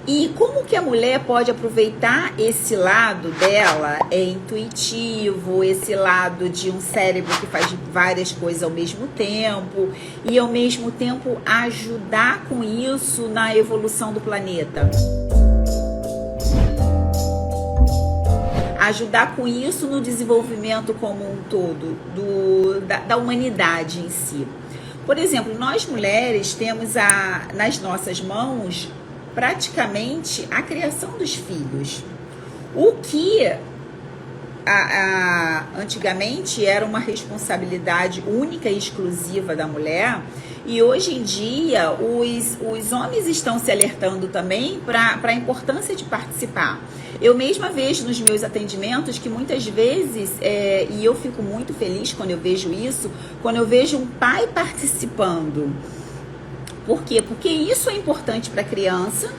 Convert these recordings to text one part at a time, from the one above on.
E como que a mulher pode aproveitar esse lado dela, intuitivo, esse lado de um cérebro que faz várias coisas ao mesmo tempo e ao mesmo tempo ajudar com isso na evolução do planeta? Ajudar com isso no desenvolvimento como um todo, da humanidade em si. Por exemplo, nós mulheres temos nas nossas mãos praticamente a criação dos filhos. O que antigamente era uma responsabilidade única e exclusiva da mulher, e hoje em dia os homens estão se alertando também para a importância de participar. Eu mesma vejo nos meus atendimentos que muitas vezes, e eu fico muito feliz quando eu vejo isso, quando eu vejo um pai participando. Por quê? Porque isso é importante para a criança,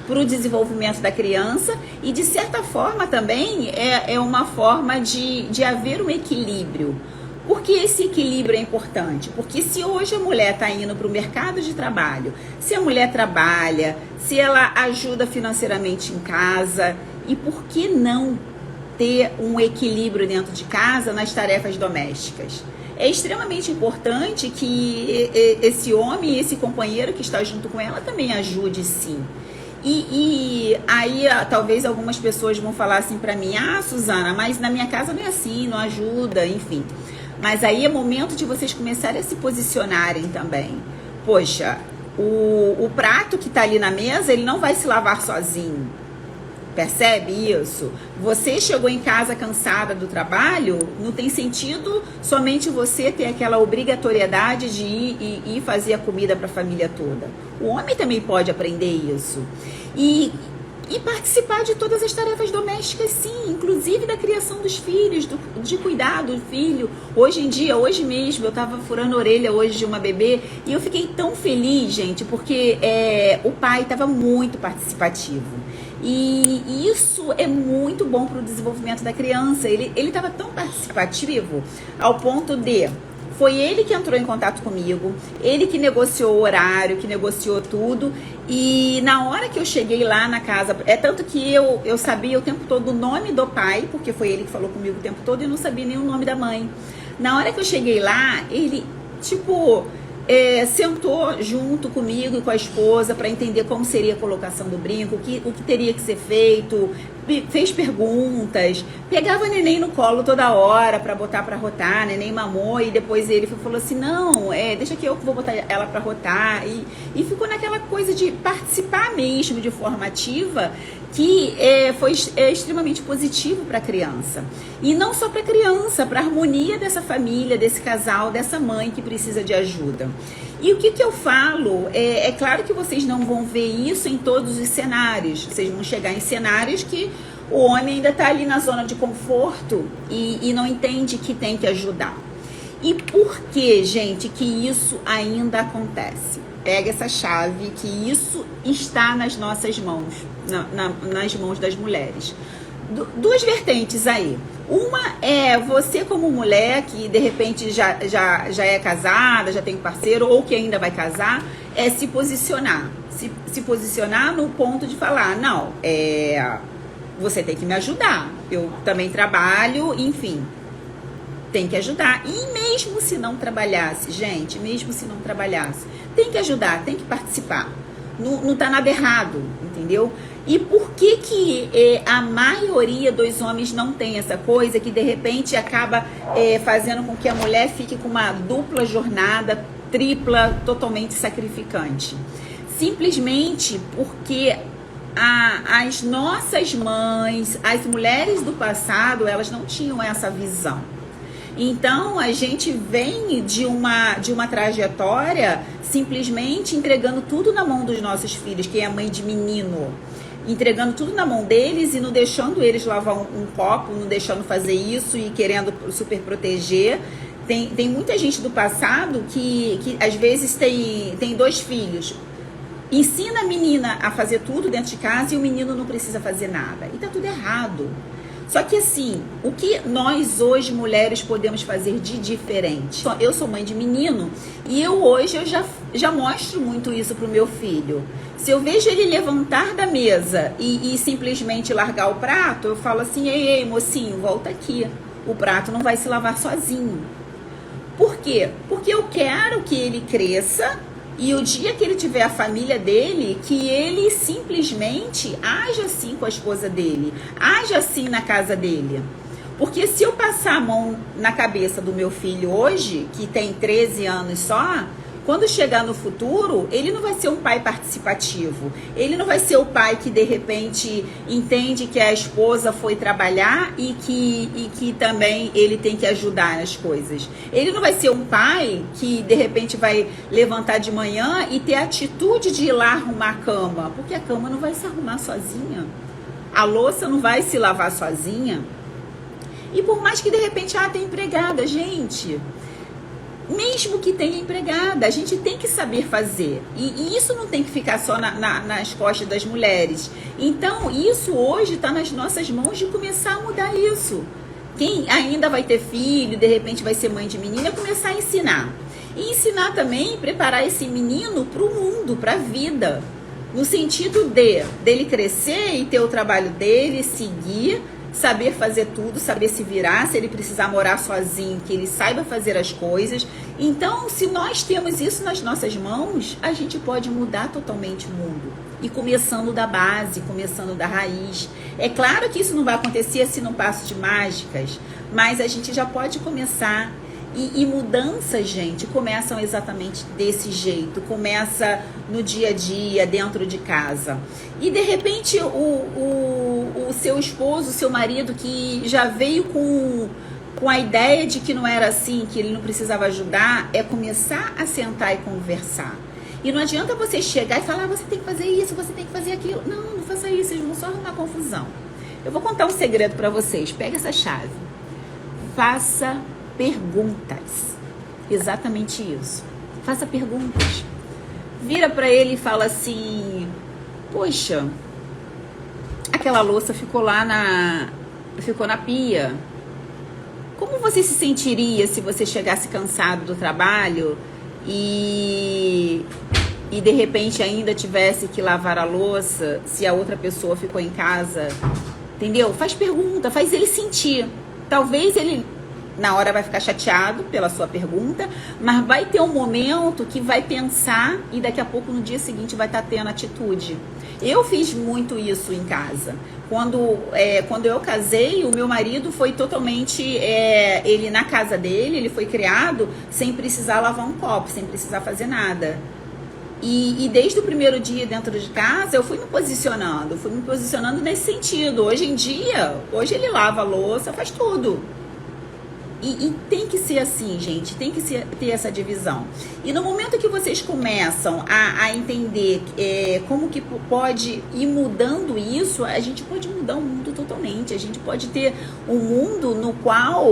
para o desenvolvimento da criança, e de certa forma também é uma forma de haver um equilíbrio. Por que esse equilíbrio é importante? Porque se hoje a mulher está indo para o mercado de trabalho, se a mulher trabalha, se ela ajuda financeiramente em casa, e por que não ter um equilíbrio dentro de casa nas tarefas domésticas? É extremamente importante que esse homem, esse companheiro que está junto com ela também ajude, sim. E aí talvez algumas pessoas vão falar assim para mim: ah, Suzana, mas na minha casa não é assim, não ajuda, enfim. Mas aí é momento de vocês começarem a se posicionarem também. Poxa, o prato que está ali na mesa, ele não vai se lavar sozinho. Percebe isso? Você chegou em casa cansada do trabalho, não tem sentido somente você ter aquela obrigatoriedade de ir fazer a comida para a família toda. O homem também pode aprender isso. E participar de todas as tarefas domésticas, sim, inclusive da criação dos filhos, de cuidar do filho. Hoje em dia, hoje mesmo, eu estava furando a orelha hoje de uma bebê e eu fiquei tão feliz, gente, porque o pai estava muito participativo. E isso é muito bom para o desenvolvimento da criança. Ele estava tão participativo ao ponto de... Foi ele que entrou em contato comigo, ele que negociou o horário, que negociou tudo. E na hora que eu cheguei lá na casa, tanto que eu sabia o tempo todo o nome do pai, porque foi ele que falou comigo o tempo todo, e eu não sabia nem o nome da mãe. Na hora que eu cheguei lá, ele, sentou junto comigo e com a esposa para entender como seria a colocação do brinco, o que teria que ser feito, fez perguntas, pegava a neném no colo toda hora para botar para rotar, a neném mamou e depois ele falou assim, não, deixa que eu vou botar ela para rotar, e ficou naquela coisa de participar mesmo de forma ativa, que foi extremamente positivo para a criança. E não só para a criança, para a harmonia dessa família, desse casal, dessa mãe que precisa de ajuda. E o que eu falo, é claro que vocês não vão ver isso em todos os cenários. Vocês vão chegar em cenários que o homem ainda está ali na zona de conforto e não entende que tem que ajudar. E por que, gente, que isso ainda acontece? Pega essa chave, que isso está nas nossas mãos, nas mãos das mulheres. Duas vertentes aí. Uma é você como mulher que de repente já é casada, já tem um parceiro ou que ainda vai casar, se posicionar. Se posicionar no ponto de falar, não, você tem que me ajudar. Eu também trabalho, enfim, tem que ajudar. E mesmo se não trabalhasse, gente, mesmo se não trabalhasse, tem que ajudar, tem que participar. Não tá nada errado, entendeu? E por que a maioria dos homens não tem essa coisa que de repente acaba fazendo com que a mulher fique com uma dupla jornada, tripla, totalmente sacrificante? Simplesmente porque as nossas mães, as mulheres do passado, elas não tinham essa visão. Então, a gente vem de uma trajetória simplesmente entregando tudo na mão dos nossos filhos, que é a mãe de menino. Entregando tudo na mão deles e não deixando eles lavar um copo, não deixando fazer isso e querendo super proteger. Tem muita gente do passado que às vezes tem 2 filhos. Ensina a menina a fazer tudo dentro de casa e o menino não precisa fazer nada. E tá tudo errado. Só que assim, o que nós hoje mulheres podemos fazer de diferente? Eu sou mãe de menino e hoje eu já mostro muito isso pro meu filho. Se eu vejo ele levantar da mesa e simplesmente largar o prato, eu falo assim, ei, mocinho, volta aqui. O prato não vai se lavar sozinho. Por quê? Porque eu quero que ele cresça e o dia que ele tiver a família dele, que ele simplesmente haja assim com a esposa dele, haja assim na casa dele. Porque se eu passar a mão na cabeça do meu filho hoje, que tem 13 anos só, quando chegar no futuro, ele não vai ser um pai participativo. Ele não vai ser o pai que, de repente, entende que a esposa foi trabalhar e que também ele tem que ajudar nas coisas. Ele não vai ser um pai que, de repente, vai levantar de manhã e ter a atitude de ir lá arrumar a cama. Porque a cama não vai se arrumar sozinha. A louça não vai se lavar sozinha. E por mais que, de repente, tem empregada, gente... Mesmo que tenha empregada, a gente tem que saber fazer. E isso não tem que ficar só nas costas das mulheres. Então, isso hoje está nas nossas mãos de começar a mudar isso. Quem ainda vai ter filho, de repente vai ser mãe de menina, é começar a ensinar. E ensinar também, preparar esse menino para o mundo, para a vida. No sentido dele crescer e ter o trabalho dele, seguir, saber fazer tudo, saber se virar, se ele precisar morar sozinho, que ele saiba fazer as coisas. Então, se nós temos isso nas nossas mãos, a gente pode mudar totalmente o mundo. E começando da base, começando da raiz. É claro que isso não vai acontecer assim num passo de mágicas, mas a gente já pode começar. E mudanças, gente, começam exatamente desse jeito. Começa no dia a dia, dentro de casa. E, de repente, o seu esposo, o seu marido, que já veio com a ideia de que não era assim, que ele não precisava ajudar, é começar a sentar e conversar. E não adianta você chegar e falar, você tem que fazer isso, você tem que fazer aquilo. Não faça isso, vocês vão só arrumar confusão. Eu vou contar um segredo para vocês. Pega essa chave. Faça perguntas. Exatamente isso. Faça perguntas. Vira para ele e fala assim: poxa, aquela louça ficou na pia. Como você se sentiria se você chegasse cansado do trabalho e de repente ainda tivesse que lavar a louça se a outra pessoa ficou em casa? Entendeu? Faz pergunta, faz ele sentir. Talvez ele na hora vai ficar chateado pela sua pergunta, mas vai ter um momento que vai pensar e daqui a pouco no dia seguinte vai estar tendo atitude. Eu fiz muito isso em casa. Quando eu casei, o meu marido foi totalmente, ele na casa dele, ele foi criado sem precisar lavar um copo, sem precisar fazer nada. E desde o primeiro dia dentro de casa, eu fui me posicionando nesse sentido. Hoje ele lava a louça, faz tudo. E tem que ser assim, gente, tem que ter essa divisão. E no momento que vocês começam a entender como que pode ir mudando isso, a gente pode mudar o mundo totalmente. A gente pode ter um mundo no qual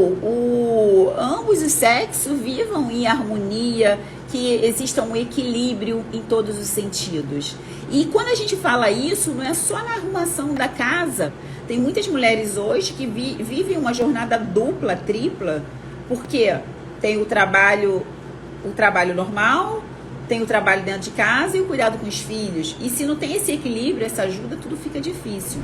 ambos os sexos vivam em harmonia, que exista um equilíbrio em todos os sentidos. E quando a gente fala isso, não é só na arrumação da casa. Tem muitas mulheres hoje que vivem uma jornada dupla, tripla, porque tem o trabalho normal, tem o trabalho dentro de casa e o cuidado com os filhos. E se não tem esse equilíbrio, essa ajuda, tudo fica difícil.